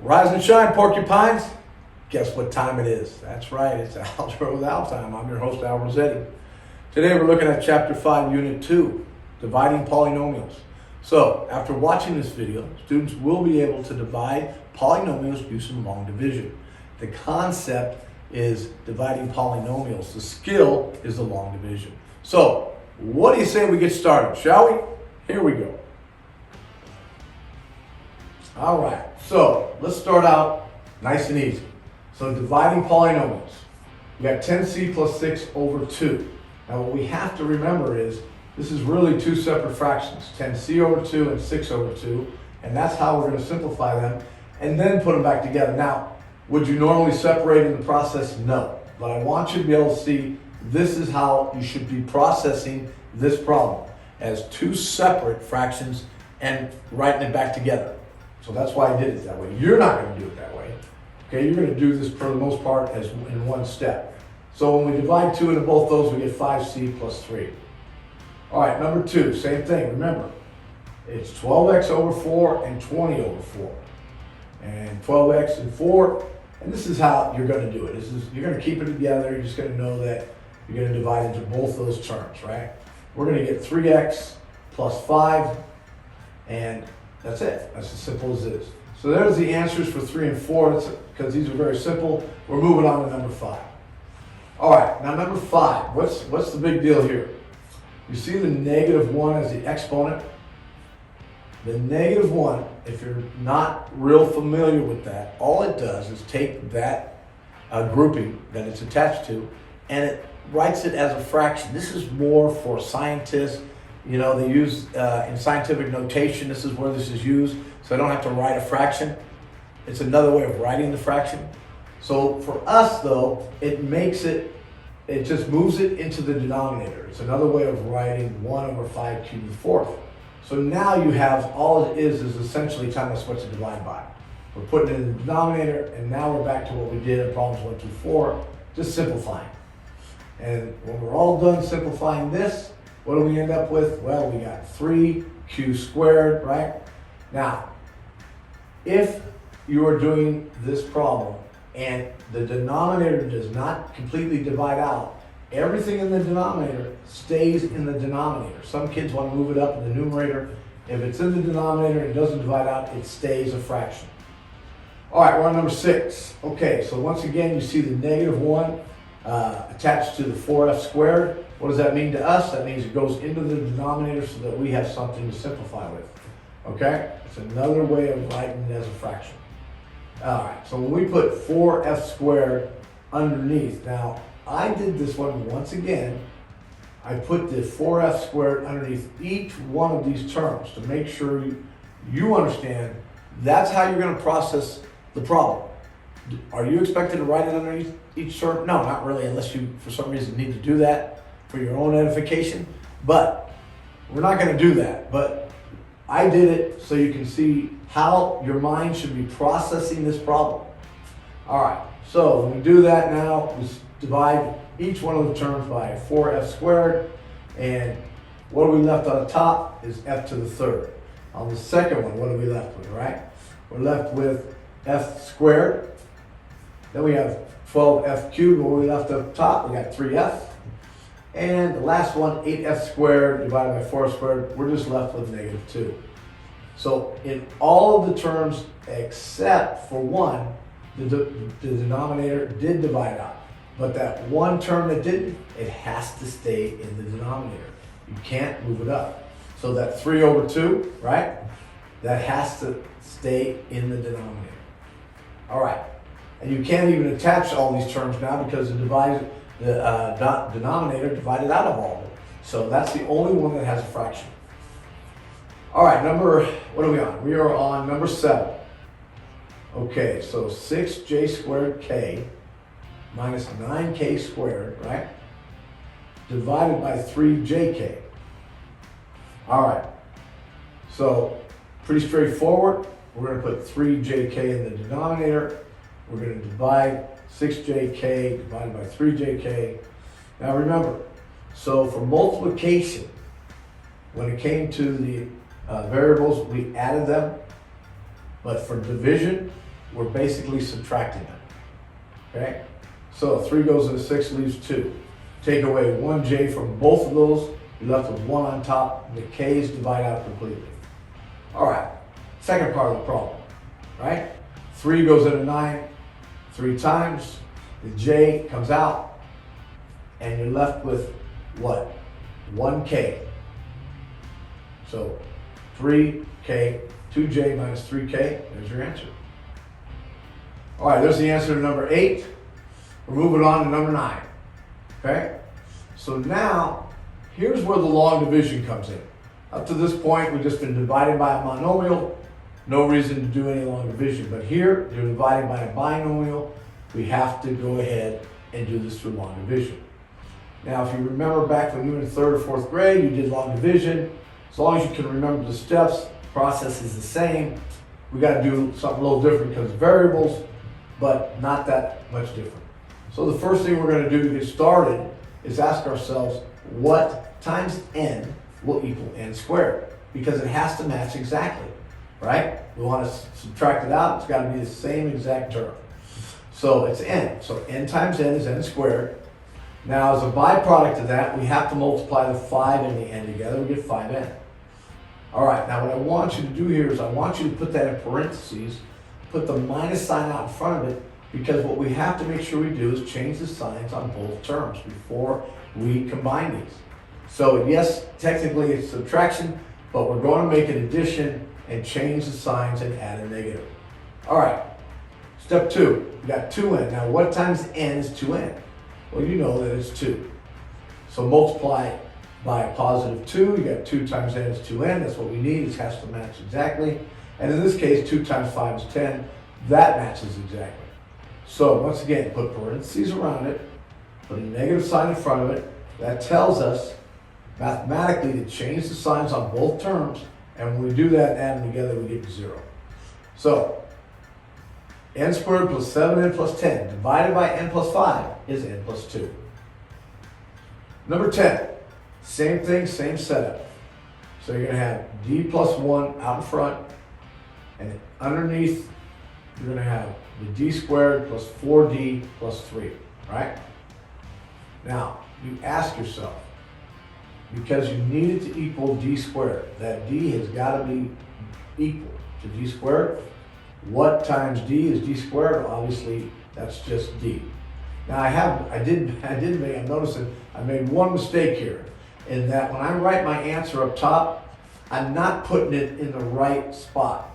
Rise and shine, porcupines. Guess what time it is? That's right, it's Algebra with Al time. I'm your host, Al Rosetti. Today we're looking at Chapter 5, Unit 2, Dividing Polynomials. So, after watching this video, students will be able to divide polynomials using long division. The concept is dividing polynomials. The skill is the long division. So, what do you say we get started, shall we? Here we go. All right, so let's start out nice and easy. So dividing polynomials. We got 10c plus 6 over 2. Now what we have to remember is this is really two separate fractions, 10c over 2 and 6 over 2, and that's how we're going to simplify them and then put them back together. Now, would you normally separate in the process? No, but I want you to be able to see this is how you should be processing this problem as two separate fractions and writing it back together. So that's why I did it that way. You're not going to do it that way. Okay, you're going to do this for the most part as in one step. So when we divide 2 into both those, we get 5c plus 3. All right, number 2, same thing. Remember, it's 12x over 4 and 20 over 4. And 12x and 4, and this is how you're going to do it. You're going to keep it together. You're just going to know that you're going to divide into both those terms, right? We're going to get 3x plus 5, and that's it. That's as simple as it is. So there's the answers for 3 and 4, because these are very simple. We're moving on to number 5. All right, now number 5, what's the big deal here? You see the negative 1 as the exponent? The negative 1, if you're not real familiar with that, all it does is take that grouping that it's attached to, and it writes it as a fraction. This is more for scientists. You know, they use in scientific notation, this is where this is used, so I don't have to write a fraction. It's another way of writing the fraction. So for us though, it just moves it into the denominator. It's another way of writing 1 over 5 cubed to the 4th. So now you have, all it is essentially telling us what to divide by. We're putting it in the denominator, and now we're back to what we did in problems 1 through 4, just simplifying. And when we're all done simplifying this, what do we end up with? Well, we got 3q squared, right? Now, if you are doing this problem and the denominator does not completely divide out, everything in the denominator stays in the denominator. Some kids want to move it up in the numerator. If it's in the denominator and it doesn't divide out, it stays a fraction. All right, we're on number 6. Okay, so once again, you see the negative 1 attached to the 4f squared. What does that mean to us? That means it goes into the denominator so that we have something to simplify with. Okay? It's another way of writing it as a fraction. All right, so when we put 4f squared underneath, now I did this one once again. I put the 4f squared underneath each one of these terms to make sure you understand that's how you're going to process the problem. Are you expected to write it underneath each term? No, not really, unless you, for some reason, need to do that for your own edification. But we're not going to do that. But I did it so you can see how your mind should be processing this problem. All right, so when we do that now, we divide each one of the terms by 4f squared. And what are we left on the top is f to the 3rd. On the second one, what are we left with, right? We're left with f squared. Then we have 12f cubed. What we left up top, we got 3f. And the last one, 8f squared divided by 4 squared, we're just left with negative 2. So in all of the terms except for one, the denominator did divide out. But that one term that didn't, it has to stay in the denominator. You can't move it up. So that 3 over 2, right? That has to stay in the denominator. All right. And you can't even attach all these terms now because the denominator divided out of all of them. So that's the only one that has a fraction. All right, what are we on? We are on number 7. Okay, so 6j squared k minus 9k squared, right? Divided by 3jk. All right, so pretty straightforward. We're going to put 3jk in the denominator. We're going to divide 6jk divided by 3jk. Now remember, so for multiplication, when it came to the variables, we added them. But for division, we're basically subtracting them. Okay? So 3 goes into 6, leaves 2. Take away 1j from both of those, you're left with 1 on top, and the k's divide out completely. All right, second part of the problem, right? 3 goes into 9 3 times, the j comes out, and you're left with what? 1k. So 3k, 2j minus 3k, there's your answer. All right, there's the answer to number 8. We're moving on to number 9, okay? So now, here's where the long division comes in. Up to this point, we've just been dividing by a monomial, no reason to do any long division. But here, you're dividing by a binomial, we have to go ahead and do this through long division. Now, if you remember back when you were in 3rd or 4th grade, you did long division. As long as you can remember the steps, the process is the same. We got to do something a little different because of variables, but not that much different. So the first thing we're going to do to get started is ask ourselves, what times n will equal n squared? Because it has to match exactly, right? We want to subtract it out, it's got to be the same exact term. So it's n. So n times n is n squared. Now as a byproduct of that, we have to multiply the 5 and the n together, we get 5n. All right, now what I want you to do here is I want you to put that in parentheses, put the minus sign out in front of it, because what we have to make sure we do is change the signs on both terms before we combine these. So yes, technically it's subtraction, but we're going to make an addition and change the signs and add a negative. All right, step 2, we got 2n. Now what times n is 2n? Well, you know that it's 2. So multiply by a positive 2, you got 2 times n is 2n, that's what we need, it has to match exactly. And in this case, 2 times 5 is 10, that matches exactly. So once again, put parentheses around it, put a negative sign in front of it. That tells us mathematically to change the signs on both terms, and when we do that and add them together, we get 0. So n squared plus 7n plus 10 divided by n plus 5 is n plus 2. Number 10, same thing, same setup. So you're going to have d plus 1 out in front, and underneath you're going to have the d squared plus 4d plus 3, right? Now, you ask yourself, because you need it to equal d squared, that d has got to be equal to d squared. What times d is d squared? Well, obviously, that's just d. Now, I'm noticing I made one mistake here, in that when I write my answer up top, I'm not putting it in the right spot.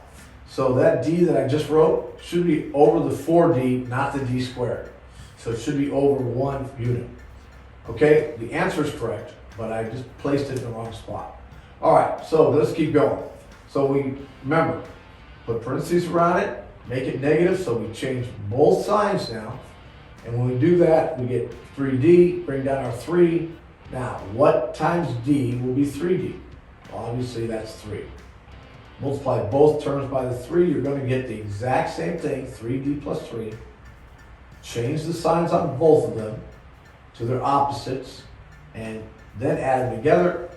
So that d that I just wrote should be over the 4d, not the d squared. So it should be over 1 unit. Okay, the answer is correct, but I just placed it in the wrong spot. All right, so let's keep going. So we, remember, put parentheses around it, make it negative, so we change both signs now. And when we do that, we get 3d, bring down our 3. Now, what times d will be 3d? Well, obviously, that's 3. Multiply both terms by the 3, you're going to get the exact same thing, 3d plus 3. Change the signs on both of them to their opposites, and then add them together,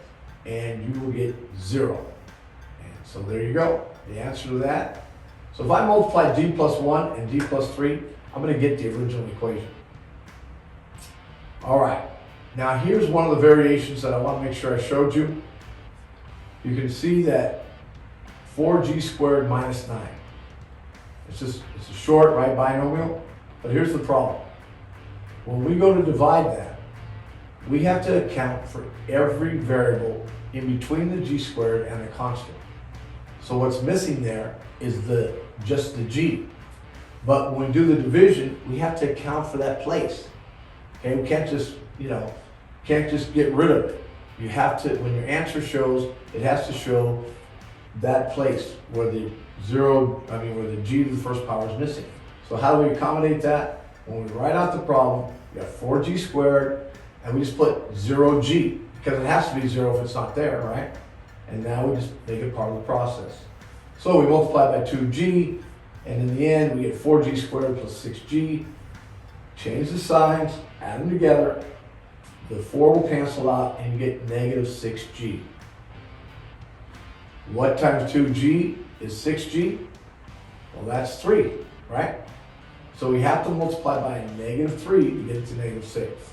and you will get 0. And so there you go, the answer to that. So if I multiply d plus 1 and d plus 3, I'm going to get the original equation. All right, now here's one of the variations that I want to make sure I showed you. You can see that 4g squared minus 9. It's a short, right, binomial, but here's the problem. When we go to divide that, we have to account for every variable in between the g squared and the constant. So what's missing there is just the g. But when we do the division, we have to account for that place. Okay, we can't just, can't just get rid of it. You have to, when your answer shows, it has to show that place where the where the g to the first power is missing. So how do we accommodate that? When we write out the problem, we have 4g squared, and we just put 0g, because it has to be 0 if it's not there, right? And now we just make it part of the process. So we multiply by 2g, and in the end, we get 4g squared plus 6g. Change the signs, add them together. The 4 will cancel out, and you get negative 6g. What times 2g is 6g? Well, that's 3. right? So we have to multiply by a negative 3 to get it to negative 6.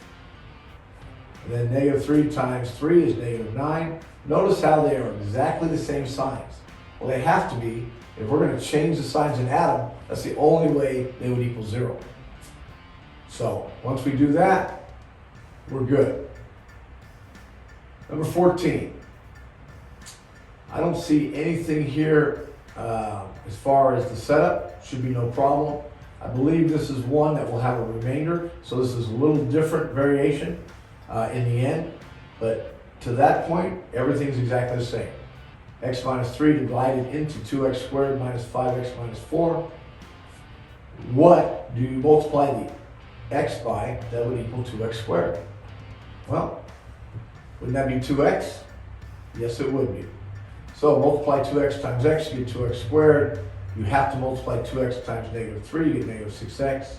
And then negative 3 times 3 is negative 9. Notice how they are exactly the same signs. Well, they have to be. If we're going to change the signs and add them, that's the only way they would equal 0. So once we do that, we're good. Number 14. I don't see anything here as far as the setup. Should be no problem. I believe this is one that will have a remainder, so this is a little different variation in the end. But to that point, everything's exactly the same. X minus 3 divided into 2x squared minus 5x minus 4. What do you multiply the x by that would equal 2x squared? Well, wouldn't that be 2x? Yes, it would be. So multiply 2x times x, you get 2x squared. You have to multiply 2x times negative 3, you get negative 6x.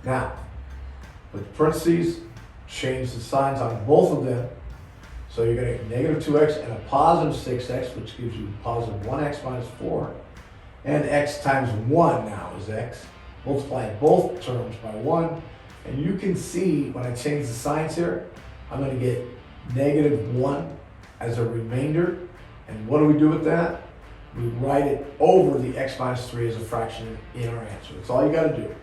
Now, with parentheses, change the signs on both of them. So you're going to get negative 2x and a positive 6x, which gives you positive 1x minus 4. And x times 1 now is x. Multiply both terms by 1. And you can see when I change the signs here, I'm going to get negative 1 as a remainder. And what do we do with that? We write it over the x minus 3 as a fraction in our answer. That's all you got to do.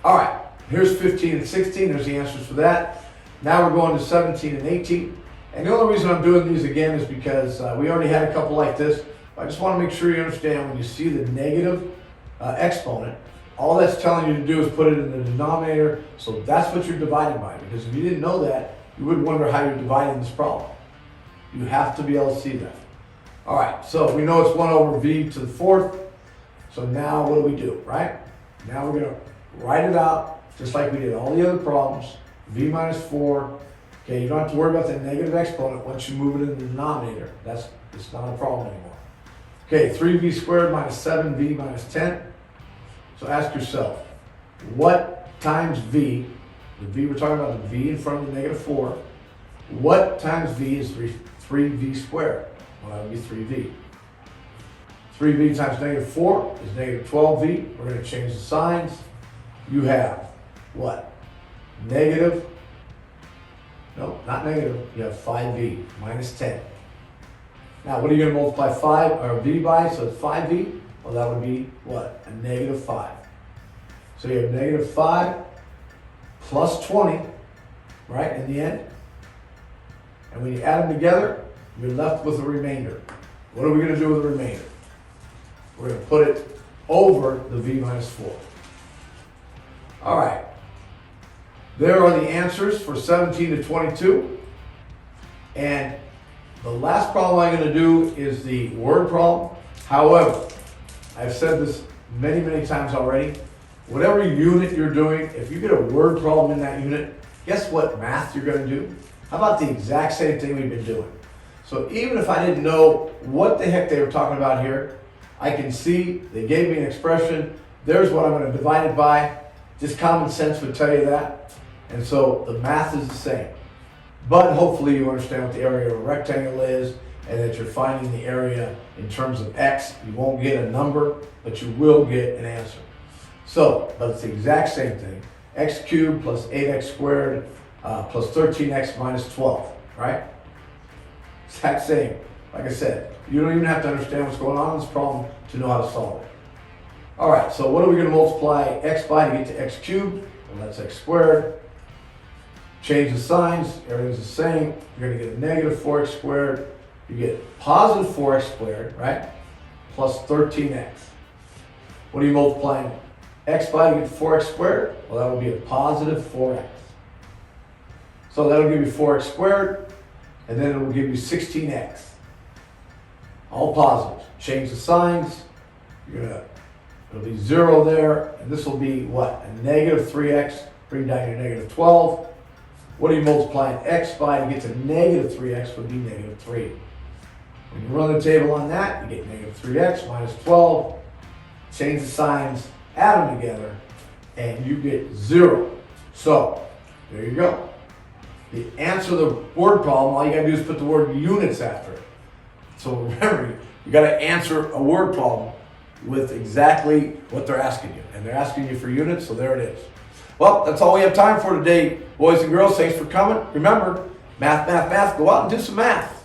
All right, here's 15 and 16. There's the answers for that. Now we're going to 17 and 18. And the only reason I'm doing these again is because we already had a couple like this. I just want to make sure you understand when you see the negative exponent, all that's telling you to do is put it in the denominator. So that's what you're dividing by. Because if you didn't know that, you would wonder how you're dividing this problem. You have to be able to see that. All right, so we know it's 1 over v to the 4th. So now what do we do, right? Now we're going to write it out just like we did all the other problems. V minus 4. Okay, you don't have to worry about the negative exponent once you move it in the denominator. It's not a problem anymore. Okay, 3v squared minus 7v minus 10. So ask yourself, what times v, the v, we're talking about the v in front of the negative 4, what times v is 3v squared? Well, that would be 3v. 3v times negative 4 is negative 12v. We're going to change the signs. You have what? Negative, no, not negative, you have 5v minus 10. Now, what are you going to multiply 5 or v by? So it's 5v. Well, that would be what? A negative 5. So you have negative 5 plus 20, right, in the end. And when you add them together, you're left with a remainder. What are we going to do with the remainder? We're going to put it over the v minus 4. All right. There are the answers for 17 to 22. And the last problem I'm going to do is the word problem. However, I've said this many, many times already. Whatever unit you're doing, if you get a word problem in that unit, guess what math you're going to do? How about the exact same thing we've been doing? So even if I didn't know what the heck they were talking about here, I can see they gave me an expression. There's what I'm going to divide it by. Just common sense would tell you that. And so the math is the same. But hopefully you understand what the area of a rectangle is and that you're finding the area in terms of x. You won't get a number, but you will get an answer. So, but it's the exact same thing. X cubed plus 8x squared plus 13x minus 12, right? Exact same. Like I said, you don't even have to understand what's going on in this problem to know how to solve it. All right, so what are we going to multiply x by to get to x cubed? Well, that's x squared. Change the signs, everything's the same. You're going to get a negative 4x squared. You get positive 4x squared, right? Plus 13x. What are you multiplying x by to get 4x squared? Well, that would be a positive 4x. So that'll give you 4x squared, and then it will give you 16x. All positives. Change the signs. It'll be 0 there, and this will be what? A negative 3x. Bring down your negative 12. What are you multiplying x by to get to negative 3x would be negative 3. When you run the table on that, you get negative 3x minus 12. Change the signs, add them together, and you get 0. So, there you go. The answer to the word problem, all you got to do is put the word units after it. So remember, you got to answer a word problem with exactly what they're asking you. And they're asking you for units, so there it is. Well, that's all we have time for today, boys and girls. Thanks for coming. Remember, math, math, math. Go out and do some math.